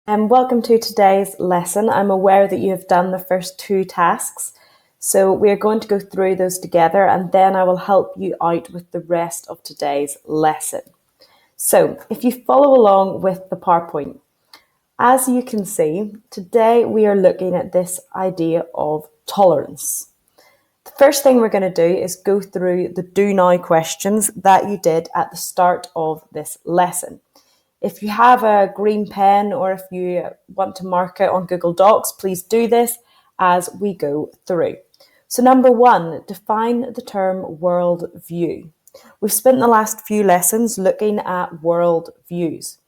And welcome to today's lesson. I'm aware that you have done the first two tasks, so we're going to go through those together and then I will help you out with the rest of today's lesson. So if you follow along with the PowerPoint, as you can see, today we are looking at this idea of tolerance. The first thing we're going to do is go through the do now questions that you did at the start of this lesson. If you have a green pen or if you want to mark it on Google Docs, please do this as we go through. So number one, define the term worldview. We've spent the last few lessons looking at world views.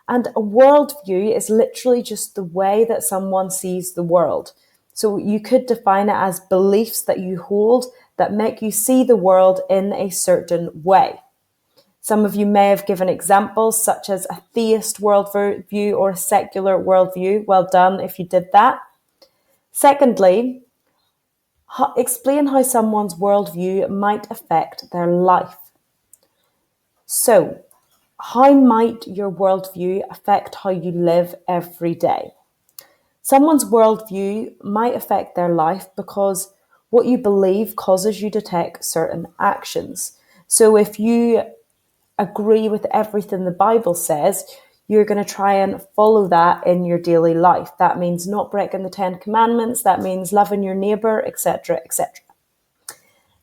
And a worldview is literally just the way that someone sees the world. So you could define it as beliefs that you hold that make you see the world in a certain way. Some of you may have given examples such as a theist worldview or a secular worldview. Well done if you did that. Secondly, explain how someone's worldview might affect their life. So, how might your worldview affect how you live every day? Someone's worldview might affect their life because what you believe causes you to take certain actions. So if you agree with everything the Bible says, you're going to try and follow that in your daily life. That means not breaking the 10 commandments. That means loving your neighbor, etc., etc.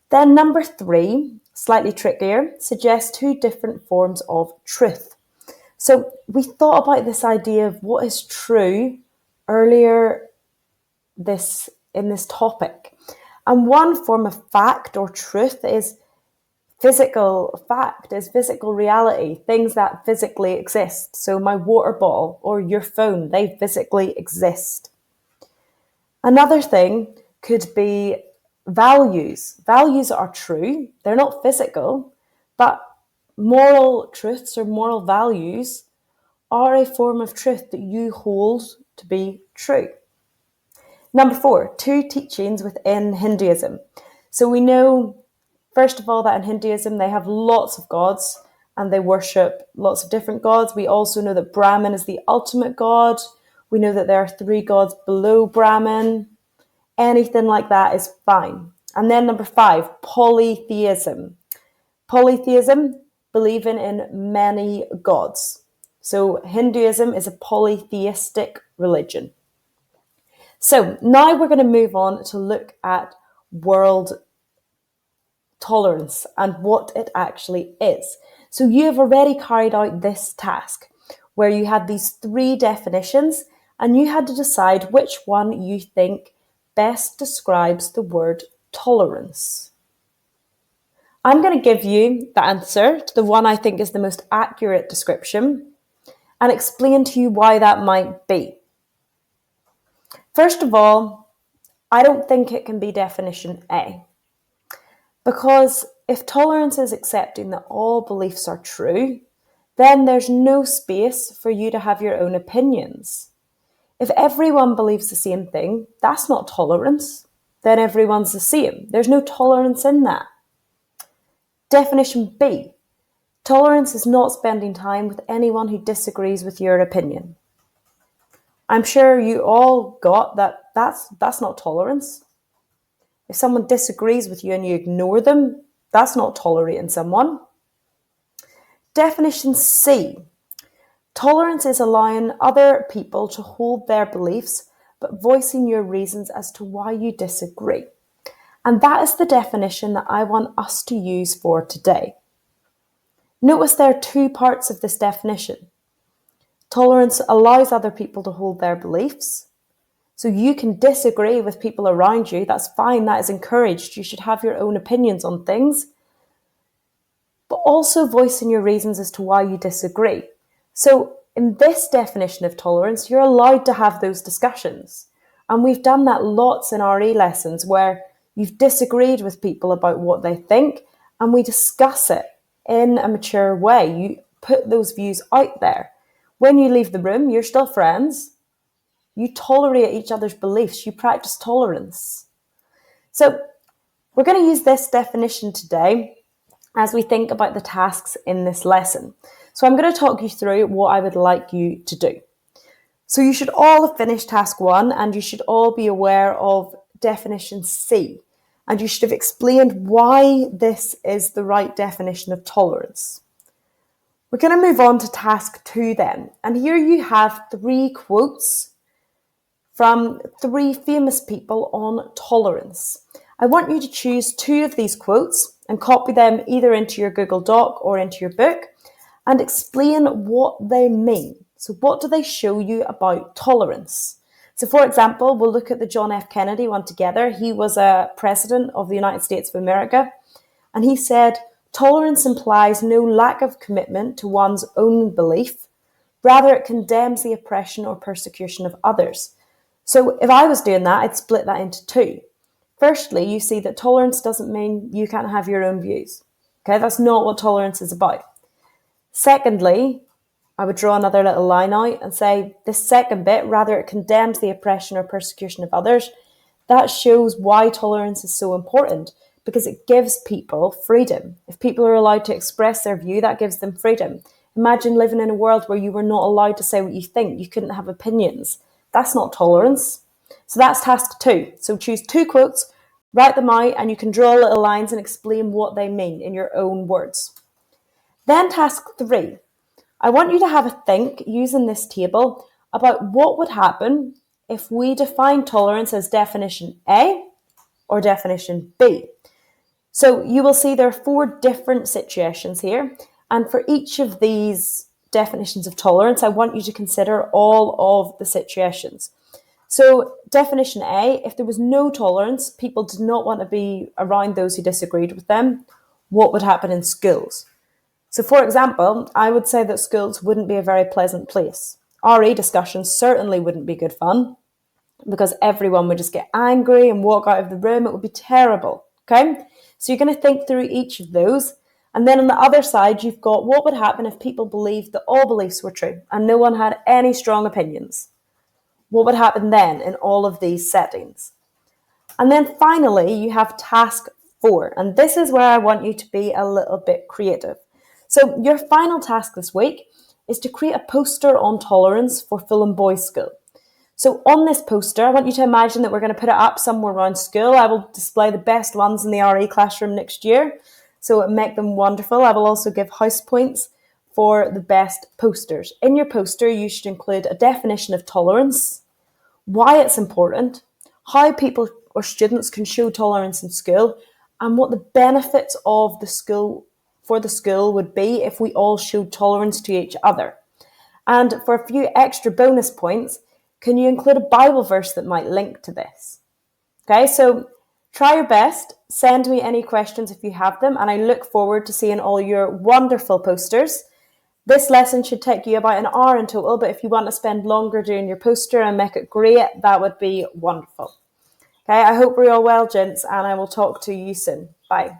Then number three, slightly trickier, suggest two different forms of truth. So we thought about this idea of what is true earlier in this topic. And one form of fact or truth is physical fact, is physical reality, things that physically exist. So my water bottle or your phone, they physically exist. Another thing could be values. Values are true. They're not physical, but moral truths or moral values are a form of truth that you hold to be true. Number four, two teachings within Hinduism. So we know, first of all, that in Hinduism, they have lots of gods and they worship lots of different gods. We also know that Brahman is the ultimate god. We know that there are three gods below Brahman. Anything like that is fine. And then number five, polytheism. Polytheism, believing in many gods. So Hinduism is a polytheistic religion. So now we're going to move on to look at world tolerance and what it actually is. So you have already carried out this task where you had these three definitions and you had to decide which one you think best describes the word tolerance. I'm going to give you the answer to the one I think is the most accurate description and explain to you why that might be. First of all, I don't think it can be definition A. Because if tolerance is accepting that all beliefs are true, then there's no space for you to have your own opinions. If everyone believes the same thing, that's not tolerance. Then everyone's the same. There's no tolerance in that. Definition B. Tolerance is not spending time with anyone who disagrees with your opinion. I'm sure you all got that that's not tolerance. If someone disagrees with you and you ignore them, that's not tolerating someone. Definition C. Tolerance is allowing other people to hold their beliefs, but voicing your reasons as to why you disagree. And that is the definition that I want us to use for today. Notice there are two parts of this definition. Tolerance allows other people to hold their beliefs. So you can disagree with people around you. That's fine. That is encouraged. You should have your own opinions on things. But also voicing your reasons as to why you disagree. So in this definition of tolerance, you're allowed to have those discussions. And we've done that lots in RE lessons where you've disagreed with people about what they think and we discuss it in a mature way. You put those views out there. When you leave the room, you're still friends. You tolerate each other's beliefs. You practice tolerance. So we're going to use this definition today as we think about the tasks in this lesson. So I'm going to talk you through what I would like you to do. So you should all have finished task 1 and you should all be aware of definition C. And you should have explained why this is the right definition of tolerance. We're going to move on to task 2 then. And here you have 3 quotes from 3 famous people on tolerance. I want you to choose 2 of these quotes and copy them either into your Google Doc or into your book and explain what they mean. So what do they show you about tolerance? So for example, we'll look at the John F. Kennedy one together. He was a president of the United States of America, and he said, "Tolerance implies no lack of commitment to one's own belief. Rather, it condemns the oppression or persecution of others." So if I was doing that, I'd split that into 2. Firstly, you see that tolerance doesn't mean you can't have your own views. Okay, that's not what tolerance is about. Secondly, I would draw another little line out and say this second bit, rather it condemns the oppression or persecution of others, that shows why tolerance is so important, because it gives people freedom. If people are allowed to express their view, that gives them freedom. Imagine living in a world where you were not allowed to say what you think, you couldn't have opinions. That's not tolerance. So that's task 2. So choose 2 quotes, write them out, and you can draw little lines and explain what they mean in your own words. Then task 3. I want you to have a think using this table about what would happen if we define tolerance as definition A or definition B. So you will see there are 4 different situations here, and for each of these definitions of tolerance, I want you to consider all of the situations. So definition A, if there was no tolerance, people did not want to be around those who disagreed with them, what would happen in schools? So for example, I would say that schools wouldn't be a very pleasant place. RE discussions certainly wouldn't be good fun because everyone would just get angry and walk out of the room. It would be terrible, okay? So you're going to think through each of those. And then on the other side, you've got what would happen if people believed that all beliefs were true and no one had any strong opinions. What would happen then in all of these settings? And then finally, you have task 4. And this is where I want you to be a little bit creative. So your final task this week is to create a poster on tolerance for Fulham Boys School. So on this poster, I want you to imagine that we're going to put it up somewhere around school. I will display the best ones in the RE classroom next year, so it make them wonderful. I will also give house points for the best posters. In your poster, you should include a definition of tolerance, why it's important, how people or students can show tolerance in school, and what the benefits of the school for the school would be if we all showed tolerance to each other. And for a few extra bonus points, can you include a Bible verse that might link to this? Okay, so try your best. Send me any questions if you have them, and I look forward to seeing all your wonderful posters. This lesson should take you about an hour in total, but if you want to spend longer doing your poster and make it great, that would be wonderful. Okay, I hope we're all well, gents, and I will talk to you soon. Bye.